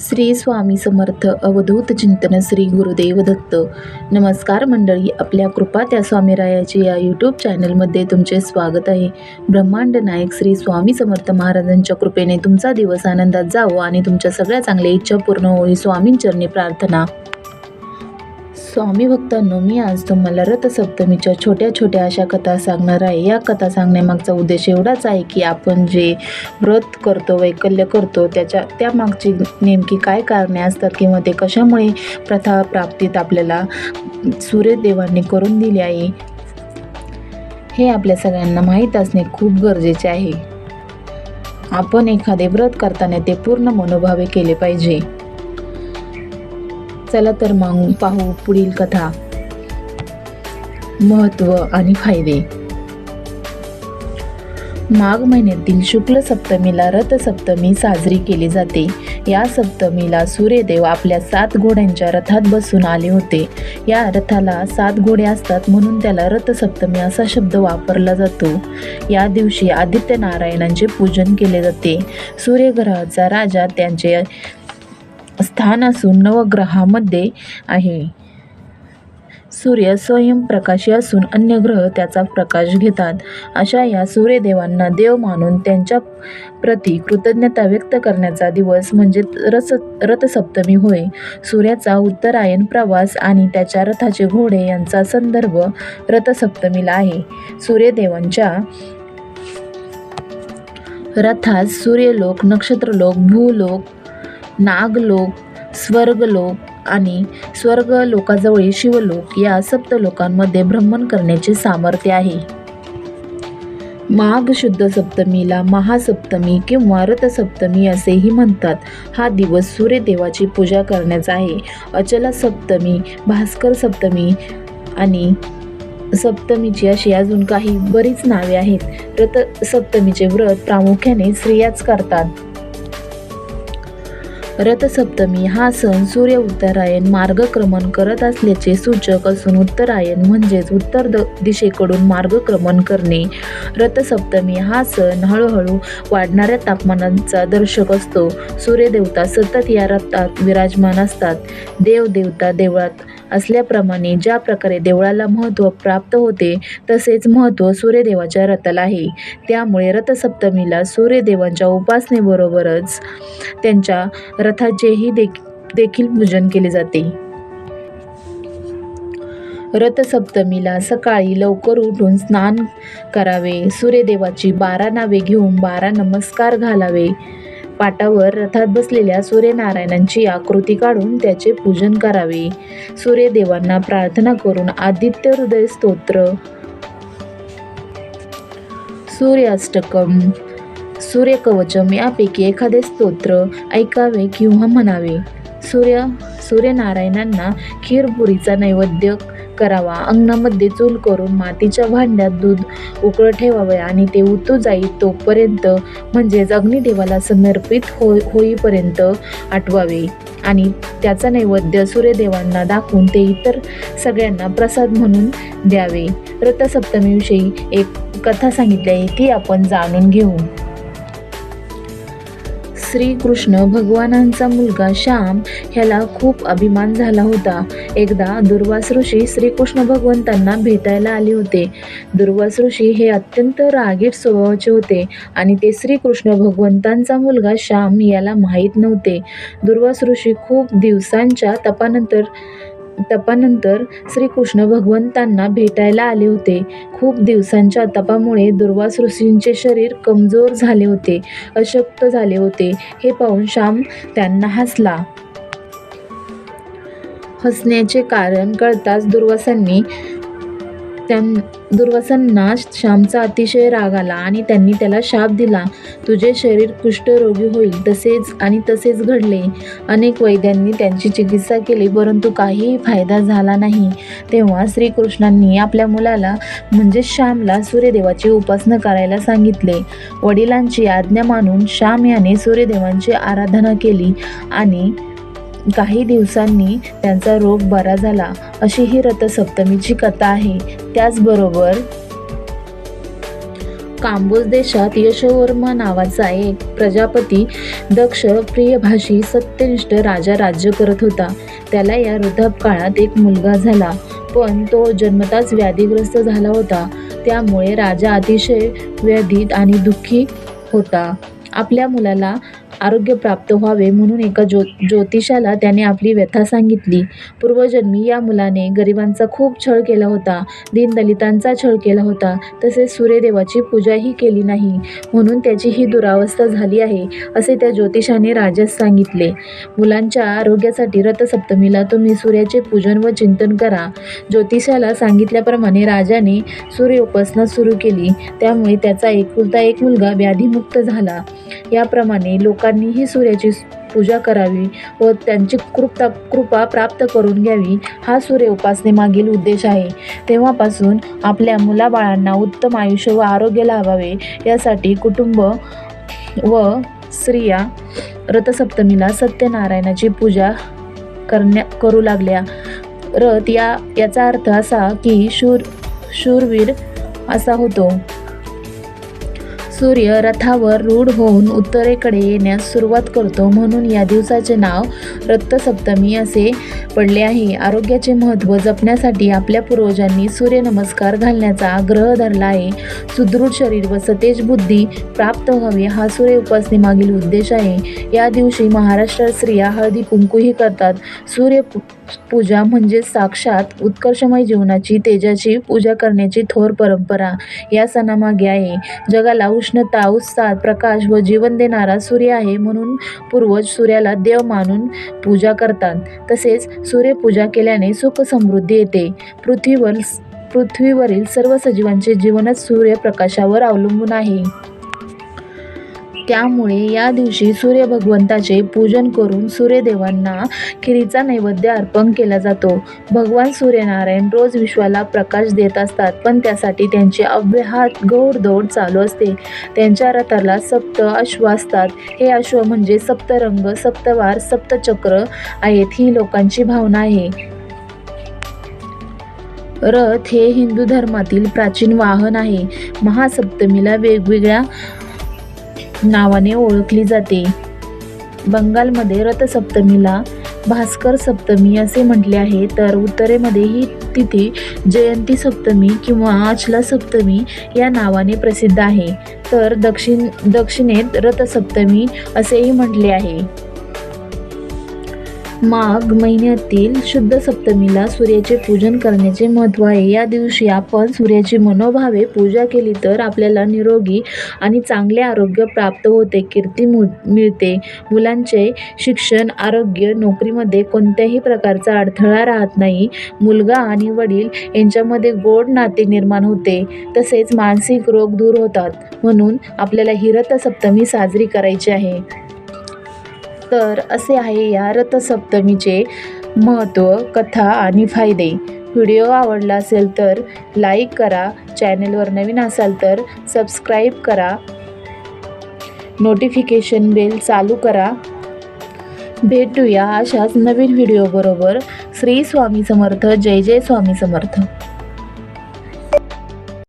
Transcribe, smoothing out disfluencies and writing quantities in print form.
श्री स्वामी समर्थ अवधूत चिंतन श्री गुरुदेव दत्त. नमस्कार मंडळी, आपल्या कृपा त्या स्वामीरायाची या यूट्यूब चॅनलमध्ये तुमचे स्वागत आहे. ब्रह्मांड नायक श्री स्वामी समर्थ महाराजांच्या कृपेने तुमचा दिवस आनंदात जावो आणि तुमच्या सगळ्या चांगल्या इच्छा पूर्ण होई, स्वामींचरणी प्रार्थना. स्वामी भक्तांनो, मी आज तुम्हाला रथसप्तमीच्या छोट्या छोट्या अशा कथा सांगणार आहे. या कथा सांगण्यामागचा उद्देश एवढाच आहे की आपण जे व्रत करतो, वैकल्य करतो, त्या मागची नेमकी काय कारणे असतात किंवा ते कशामुळे प्रथा प्राप्तीत आपल्याला सूर्यदेवांनी करून दिली आहे, हे आपल्या सगळ्यांना माहीत असणे खूप गरजेचे आहे. आपण एखादे व्रत करताना ते पूर्ण मनोभावे केले पाहिजे. चला तर मग पाहू पुढील कथा. महत्त्व आणि फायदे. माघ महिन्यातील शुक्ल सप्तमीला रथसप्तमी साजरी केली जाते. या सप्तमीला सूर्यदेव आपल्या 7 घोड्यांच्या रथात बसून आले होते. या रथाला 7 घोडे असतात म्हणून त्याला रथसप्तमी असा शब्द वापरला जातो. या दिवशी आदित्य नारायणांचे पूजन केले जाते. सूर्यग्रहाचा राजा त्यांचे स्थान असून नवग्रहामध्ये आहे. सूर्य स्वयंप्रकाशी असून अन्य ग्रह त्याचा प्रकाश घेतात. अशा या सूर्यदेवांना देव मानून त्यांच्या प्रती कृतज्ञता व्यक्त करण्याचा दिवस म्हणजे रथसप्तमी होय. सूर्याचा उत्तरायण प्रवास आणि त्याच्या रथाचे घोडे यांचा संदर्भ रथसप्तमीला आहे. सूर्यदेवांच्या रथात सूर्यलोक, नक्षत्रलोक, भूलोक, नागलोक, स्वर्गलोक आणि स्वर्गलोकाजवळील शिवलोक या सप्तलोकांमध्ये भ्रमण करण्याचे सामर्थ्य आहे. माघ शुद्ध सप्तमीला महासप्तमी किंवा रथसप्तमी असेही म्हणतात. हा दिवस सूर्यदेवाची पूजा करण्याचा आहे. अचला सप्तमी, भास्कर सप्तमी आणि सप्तमीची अशी अजून काही बरीच नावे आहेत. रथसप्तमीचे व्रत प्रामुख्याने स्त्रियाच करतात. रथसप्तमी हा सण सूर्य उत्तरायण मार्गक्रमण करत असल्याचे सूचक असून उत्तरायण म्हणजेच उत्तर दिशेकडून मार्गक्रमण करणे. रथसप्तमी हा सण हळूहळू वाढणाऱ्या तापमानाचा दर्शक असतो. सूर्यदेवता सतत या रथात विराजमान असतात. देवदेवता देवळात असल्याप्रमाणे ज्या प्रकारे देवळाला महत्त्व प्राप्त होते तसेच महत्त्व सूर्यदेवाच्या रथाला आहे. त्यामुळे रथसप्तमीला सूर्यदेवांच्या उपासनेबरोबरच त्यांच्या रथाचेही देखील पूजन केले जाते. रथसप्तमीला सकाळी लवकर उठून स्नान करावे. सूर्यदेवाची 12 नावे घेऊन 12 नमस्कार घालावे. पाटावर रथात बसलेल्या सूर्यनारायणांची आकृती काढून त्याचे पूजन करावे. सूर्यदेवांना प्रार्थना करून आदित्य हृदय स्तोत्र, सूर्याष्टकम, सूर्यकवचम यापैकी एखादे स्तोत्र ऐकावे किंवा म्हणावे. सूर्यनारायणांना खीरपुरीचा नैवेद्य करावा. अंगणामध्ये चूल करून मातीच्या भांड्यात दूध उकळत ठेवावे आणि ते उतू जाईल तोपर्यंत म्हणजेच अग्निदेवाला समर्पित होईपर्यंत आटवावे आणि त्याचा नैवेद्य सूर्यदेवांना दाखवून ते इतर सगळ्यांना प्रसाद म्हणून द्यावे. रथसप्तमीविषयी एक कथा सांगितली आहे, ती आपण जाणून घेऊ. श्रीकृष्ण भगवानांचा मुलगा श्याम ह्याला खूप अभिमान झाला होता. एकदा दुर्वास ऋषी श्रीकृष्ण भगवंतांना भेटायला आले होते. दुर्वास ऋषी हे अत्यंत रागीट स्वभावाचे होते आणि ते श्रीकृष्ण भगवंतांचा मुलगा श्याम याला माहीत नव्हते. दुर्वास ऋषी खूप दिवसांच्या तपानंतर श्रीकृष्ण भगवंतांना भेटायला आले होते. खूप दिवसांच्या तपामुळे दुर्वास ऋषींचे शरीर कमजोर झाले होते, अशक्त झाले होते. हे पाहून श्याम त्यांना हसला. हसण्याचे कारण कळताच दुर्वासांना श्यामचा अतिशय राग आला आणि त्यांनी त्याला शाप दिला. तुझे शरीर कुष्ठरोगी होईल. तसेच घडले. अनेक वैद्यांनी त्यांची चिकित्सा केली परंतु काहीही फायदा झाला नाही. तेव्हा श्रीकृष्णांनी आपल्या मुलाला म्हणजे श्यामला सूर्यदेवाची उपासना करायला सांगितले. वडिलांची आज्ञा मानून श्याम याने सूर्यदेवांची आराधना केली आणि काही दिवसांनी त्यांचा रोग बरा झाला. अशी ही रथसप्तमीची कथा आहे. त्याचबरोबर कांबोज देशात यशोवर्मा नावाचा एक प्रजापती दक्ष प्रियभाषी सत्यनिष्ठ राजा राज्य करत होता. त्याला या वृद्धापकाळात एक मुलगा झाला, पण तो जन्मताच व्याधीग्रस्त झाला होता. त्यामुळे राजा अतिशय व्यथित आणि दुःखी होता. आपल्या मुलाला आरोग्य प्राप्त व्हावे म्हणून एका ज्योतिषाला त्याने आपली व्यथा सांगितली. पूर्वजन्मी या मुलाने गरिबांचा खूप छळ केला होता, दीनदलितांचा छळ केला होता, तसेच सूर्यदेवाची पूजाही केली नाही, म्हणून त्याची ही दुरावस्था झाली आहे, असे त्या ज्योतिषाने राजास सांगितले. मुलांच्या आरोग्यासाठी रथसप्तमीला तुम्ही सूर्याचे पूजन व चिंतन करा. ज्योतिषाला सांगितल्याप्रमाणे राजाने सूर्योपासना सुरू केली. त्यामुळे त्याचा एकुलता एक मुलगा व्याधीमुक्त झाला. याप्रमाणे लोकांनीही सूर्याची पूजा करावी व त्यांची कृपा प्राप्त करून घ्यावी, हा सूर्य उपासनेमागील उद्देश आहे. तेव्हापासून आपल्या मुलाबाळांना उत्तम आयुष्य व आरोग्य लाभावे यासाठी कुटुंब व स्त्रिया रथसप्तमीला सत्यनारायणाची पूजा करू लागल्या. रथ याचा अर्थ असा की शूरवीर असा होतो. सूर्य रथावर रूढ होऊन उत्तरेकडे येण्यास सुरुवात करतो, म्हणून या दिवसाचे नाव रथसप्तमी असे पडले आहे. आरोग्याचे महत्त्व जपण्यासाठी आपल्या पूर्वजांनी सूर्यनमस्कार घालण्याचा आग्रह धरला आहे. सुदृढ शरीर व सतेज बुद्धी प्राप्त व्हावी, हा सूर्य उपासनेमागील उद्देश आहे. या दिवशी महाराष्ट्रात स्त्रिया हळदी कुंकूही करतात. सूर्यपूजा म्हणजे साक्षात उत्कर्षमय जीवनाची तेजाची पूजा करण्याची थोर परंपरा या सणामागे आहे. जगाला उष्णता, उत्साह, प्रकाश व जीवन देणारा सूर्य आहे, म्हणून पूर्वज सूर्याला देव मानून पूजा करतात. तसेच सूर्यपूजा केल्याने सुख समृद्धी येते. पृथ्वीवरील सर्व सजीवांचे जीवनच सूर्यप्रकाशावर अवलंबून आहे. त्यामुळे या दिवशी सूर्य भगवंताचे पूजन करून सूर्यदेवांना खिरीचा नैवेद्य अर्पण केला जातो. भगवान सूर्यनारायण रोज विश्वाला प्रकाश देत असतात, पण त्यासाठी त्यांची अव्याहत घोडदौड चालू असते. त्यांच्या रथाला सप्त अश्व असतात. हे अश्व म्हणजे सप्तरंग, सप्तवार, सप्तचक्र आहेत, ही लोकांची भावना आहे. रथ हे हिंदू धर्मातील प्राचीन वाहन आहे. महासप्तमीला वेगवेगळ्या नावाने ओळखली जाते. बंगालमध्ये रथसप्तमीला भास्कर सप्तमी असे म्हटले आहे, तर उत्तरेमध्ये ही तिथी जयंती सप्तमी किंवा अचला सप्तमी या नावाने प्रसिद्ध आहे. तर दक्षिणेत रथसप्तमी असेही म्हटले आहे. माघ महिन्यातील शुद्ध सप्तमीला सूर्याचे पूजन करण्याचे महत्त्व आहे. या दिवशी आपण सूर्याची मनोभावे पूजा केली तर आपल्याला निरोगी आणि चांगले आरोग्य प्राप्त होते, कीर्ती मिळते. मुलांचे शिक्षण, आरोग्य, नोकरीमध्ये कोणत्याही प्रकारचा अडथळा राहत नाही. मुलगा आणि वडील यांच्यामध्ये गोड नाते निर्माण होते. तसेच मानसिक रोग दूर होतात. म्हणून आपल्याला ही रथसप्तमी साजरी करायची आहे. तर असे आहे या रथसप्तमीचे महत्त्व, कथा आणि फायदे. व्हिडिओ आवडला असेल तर लाईक करा. चॅनेलवर नवीन असाल तर सबस्क्राईब करा. नोटिफिकेशन बेल चालू करा. भेटूया अशाच नवीन व्हिडिओ बरोबर. श्री स्वामी समर्थ. जय जय स्वामी समर्थ.